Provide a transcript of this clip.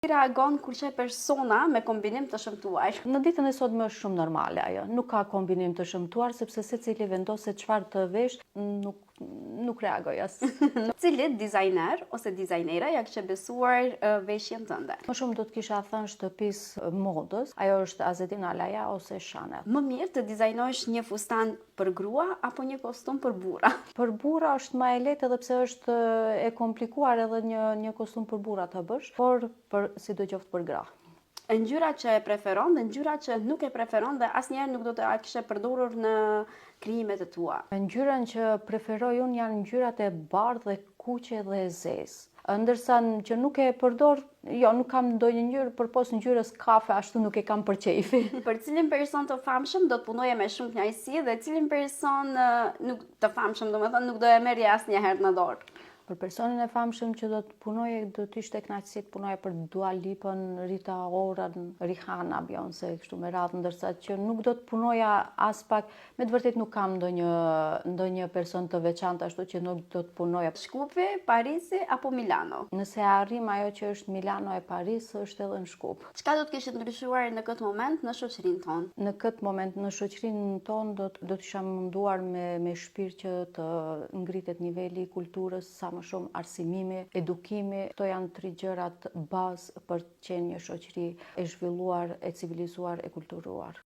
Si reagon kur që persona me kombinim të shëmtuar? Në ditën e sotme është shumë normale ajo. Nuk ka kombinim të shëmtuar sepse secili vendos se çfarë të vesh, nuk reagoj as. Cili dizajner ose dizajnera ja kishe besuar veshjen tënde? Më shumë do të kisha thënë shtëpisë modës, ajo është Azedin Alaja ose Chanel. Më mirë të dizajnosh një fustan për grua apo një kostum për burra? Për burra është më e lehtë edhe pse është e komplikuar edhe një kostum për burra ta bësh, por sidoqoftë për gra. Ngjyra që e preferon dhe ngjyra që nuk e preferon dhe asnjëherë nuk do të kishe përdorur në krijimet e tua. Ngjyrat që preferoj unë janë ngjyrat e bardhë dhe kuqe dhe e zezë. Ndërsa që nuk e përdor, nuk kam ndonjë ngjyrë përpos ngjyrës kafe, ashtu nuk e kam për qejfi. Për cilin person të famshëm do të punoje me shumë kënaqësi dhe cilin person nuk të famshëm, domethënë nuk do e merrje asnjëherë në dorë. Për personin e famshëm që do të punoje, do të ishte kënaqësi të punoje për Dua Lipën, Rita Ora, Rihanna, Beyoncé, kështu me radhë, ndërsa që nuk do të punoja as pak, me të vërtetë nuk kam ndonjë person të veçantë ashtu që nuk do të punoja. Shkupi, Parisi apo Milano? Nëse arrim ajo që është Milano e Paris, është edhe në Shkup. Çka do të kishit ndryshuar në këtë moment në shoqërinë tonë? Në këtë moment në shoqërinë tonë do të isha munduar me shpirt që të ngritet niveli i kulturës, sa më shumë arsimimi, edukimi. Këto janë 3 gjërat bazë për të qenë një shoqëri e zhvilluar, e civilizuar, e kulturuar.